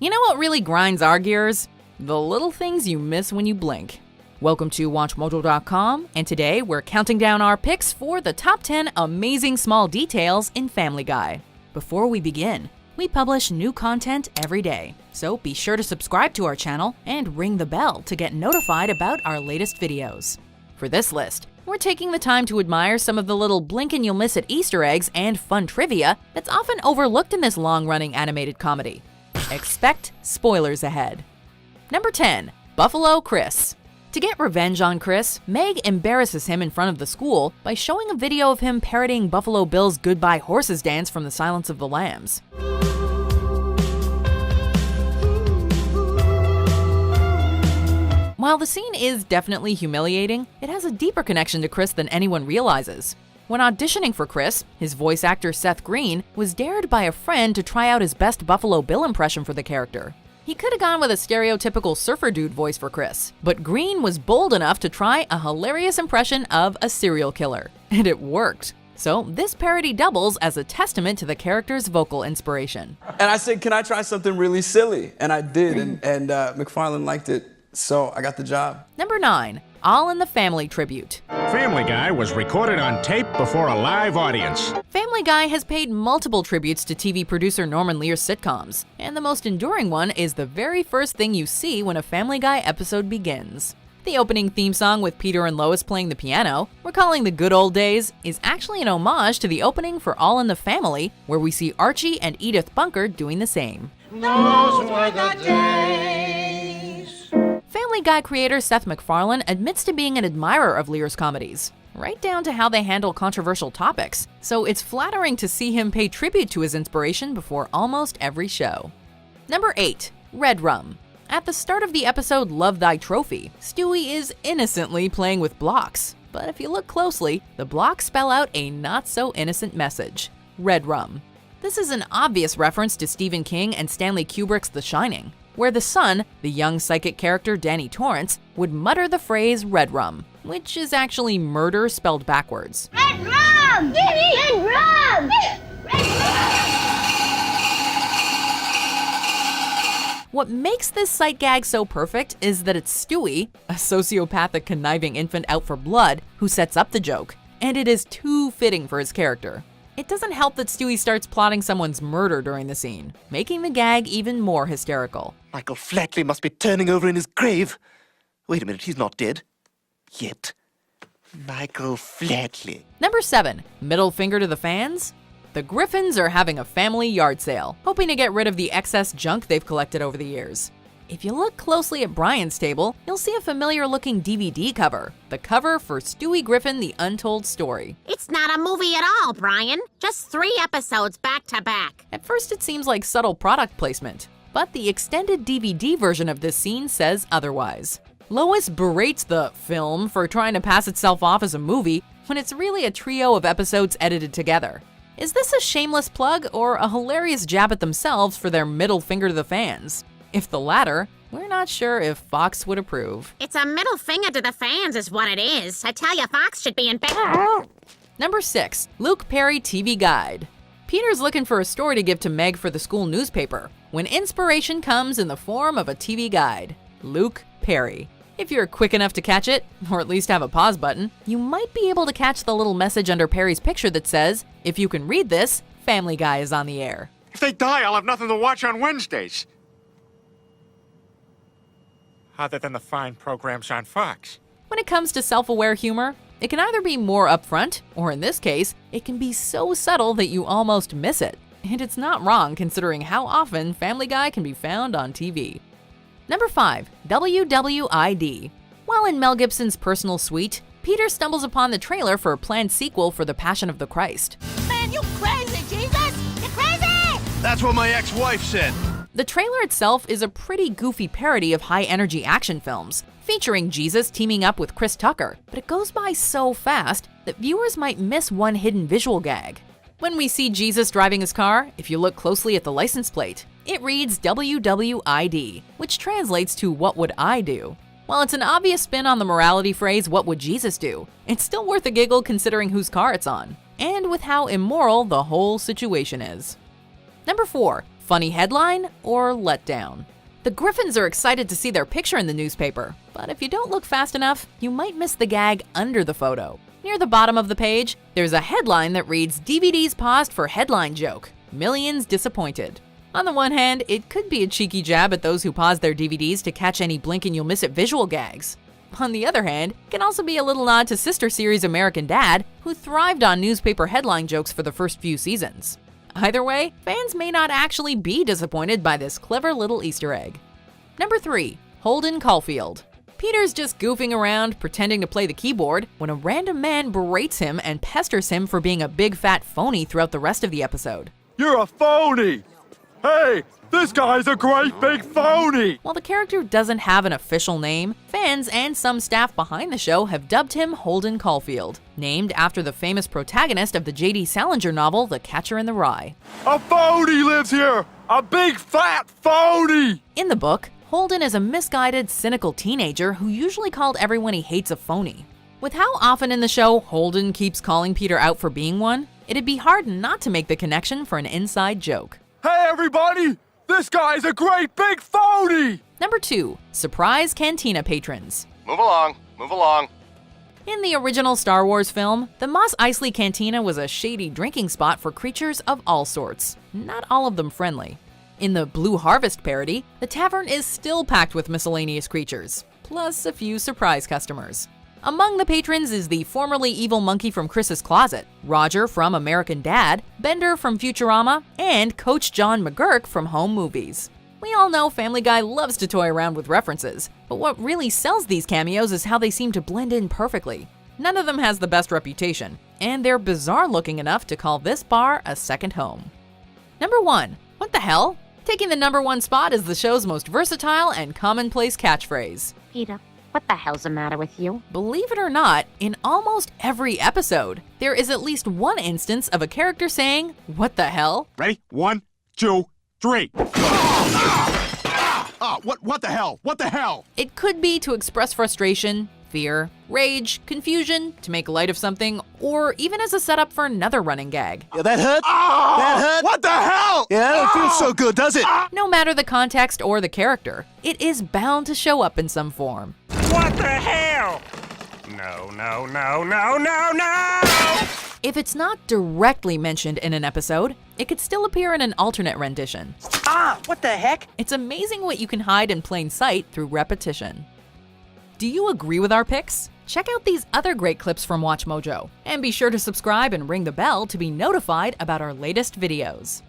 You know what really grinds our gears? The little things you miss when you blink. Welcome to WatchMojo.com, and today we're counting down our picks for the top 10 amazing small details in Family Guy. Before we begin, we publish new content every day, so be sure to subscribe to our channel and ring the bell to get notified about our latest videos. For this list, we're taking the time to admire some of the little blink and you'll miss it Easter eggs and fun trivia that's often overlooked in this long-running animated comedy. Expect spoilers ahead. Number 10. Buffalo Chris. To get revenge on Chris, Meg embarrasses him in front of the school by showing a video of him parodying Buffalo Bill's Goodbye Horses dance from The Silence of the Lambs. While the scene is definitely humiliating, it has a deeper connection to Chris than anyone realizes. When auditioning for Chris, his voice actor Seth Green was dared by a friend to try out his best Buffalo Bill impression for the character. He could have gone with a stereotypical surfer dude voice for Chris, but Green was bold enough to try a hilarious impression of a serial killer, and it worked. So this parody doubles as a testament to the character's vocal inspiration. And I said, can I try something really silly? And I did, and McFarlane liked it, so I got the job. Number 9. All in the Family tribute. Family Guy was recorded on tape before a live audience. Family Guy has paid multiple tributes to TV producer Norman Lear's sitcoms, and the most enduring one is the very first thing you see when a Family Guy episode begins. The opening theme song with Peter and Lois playing the piano, recalling the good old days, is actually an homage to the opening for All in the Family, where we see Archie and Edith Bunker doing the same. Those were the days. Family Guy creator Seth MacFarlane admits to being an admirer of Lear's comedies, right down to how they handle controversial topics, so it's flattering to see him pay tribute to his inspiration before almost every show. Number 8. Redrum. At the start of the episode Love Thy Trophy, Stewie is innocently playing with blocks, but if you look closely, the blocks spell out a not-so-innocent message: Redrum. This is an obvious reference to Stephen King and Stanley Kubrick's The Shining, where the son, the young psychic character Danny Torrance, would mutter the phrase Redrum, which is actually murder spelled backwards. Redrum! Redrum! What makes this sight gag so perfect is that it's Stewie, a sociopathic conniving infant out for blood, who sets up the joke, and it is too fitting for his character. It doesn't help that Stewie starts plotting someone's murder during the scene, making the gag even more hysterical. Michael Flatley must be turning over in his grave. Wait a minute, he's not dead. Yet. Michael Flatley. Number 7. Middle finger to the fans? The Griffins are having a family yard sale, hoping to get rid of the excess junk they've collected over the years. If you look closely at Brian's table, you'll see a familiar-looking DVD cover, the cover for Stewie Griffin: The Untold Story. It's not a movie at all, Brian. Just 3 episodes back to back. At first, it seems like subtle product placement, but the extended DVD version of this scene says otherwise. Lois berates the film for trying to pass itself off as a movie when it's really a trio of episodes edited together. Is this a shameless plug or a hilarious jab at themselves for their middle finger to the fans? If the latter, we're not sure if Fox would approve. It's a middle finger to the fans is what it is. I tell you, Fox should be in bed. Number 6. Luke Perry TV Guide. Peter's looking for a story to give to Meg for the school newspaper, when inspiration comes in the form of a TV guide. Luke Perry. If you're quick enough to catch it, or at least have a pause button, you might be able to catch the little message under Perry's picture that says, if you can read this, Family Guy is on the air. If they die, I'll have nothing to watch on Wednesdays. Other than the fine programs on Fox. When it comes to self-aware humor, it can either be more upfront, or in this case, it can be so subtle that you almost miss it. And it's not wrong considering how often Family Guy can be found on TV. Number 5. WWID. While in Mel Gibson's personal suite, Peter stumbles upon the trailer for a planned sequel for The Passion of the Christ. Man, you crazy, Jesus! You're crazy! That's what my ex-wife said. The trailer itself is a pretty goofy parody of high-energy action films, featuring Jesus teaming up with Chris Tucker, but it goes by so fast that viewers might miss one hidden visual gag. When we see Jesus driving his car, if you look closely at the license plate, it reads WWID, which translates to What Would I Do? While it's an obvious spin on the morality phrase, what would Jesus do? It's still worth a giggle considering whose car it's on, and with how immoral the whole situation is. Number 4. Funny headline or letdown? The Griffins are excited to see their picture in the newspaper, but if you don't look fast enough, you might miss the gag under the photo. Near the bottom of the page, there's a headline that reads DVDs paused for headline joke. Millions disappointed. On the one hand, it could be a cheeky jab at those who pause their DVDs to catch any blink and you'll miss it visual gags. On the other hand, it can also be a little nod to sister series American Dad, who thrived on newspaper headline jokes for the first few seasons. Either way, fans may not actually be disappointed by this clever little Easter egg. Number 3. Holden Caulfield. Peter's just goofing around, pretending to play the keyboard, when a random man berates him and pesters him for being a big fat phony throughout the rest of the episode. You're a phony! Hey, this guy's a great big phony! While the character doesn't have an official name, fans and some staff behind the show have dubbed him Holden Caulfield, named after the famous protagonist of the J.D. Salinger novel The Catcher in the Rye. A phony lives here! A big fat phony! In the book, Holden is a misguided, cynical teenager who usually called everyone he hates a phony. With how often in the show Holden keeps calling Peter out for being one, it'd be hard not to make the connection for an inside joke. Hey everybody! This guy's a great big phony! Number 2. Surprise Cantina patrons. Move along, move along. In the original Star Wars film, the Mos Eisley Cantina was a shady drinking spot for creatures of all sorts, not all of them friendly. In the Blue Harvest parody, the tavern is still packed with miscellaneous creatures, plus a few surprise customers. Among the patrons is the formerly evil monkey from Chris's Closet, Roger from American Dad, Bender from Futurama, and Coach John McGurk from Home Movies. We all know Family Guy loves to toy around with references, but what really sells these cameos is how they seem to blend in perfectly. None of them has the best reputation, and they're bizarre looking enough to call this bar a second home. Number 1. What the hell? Taking the number 1 spot is the show's most versatile and commonplace catchphrase. Peter, what the hell's the matter with you? Believe it or not, in almost every episode, there is at least one instance of a character saying, "What the hell?" Ready? 1, 2, 3. What the hell? What the hell? It could be to express frustration, fear, rage, confusion, to make light of something, or even as a setup for another running gag. Yeah, that hurt? That hurt? What the hell? Yeah, that don't feel so good, does it? No matter the context or the character, it is bound to show up in some form. What the hell? No, no, no, no, no, no! If it's not directly mentioned in an episode, it could still appear in an alternate rendition. What the heck? It's amazing what you can hide in plain sight through repetition. Do you agree with our picks? Check out these other great clips from WatchMojo, and be sure to subscribe and ring the bell to be notified about our latest videos.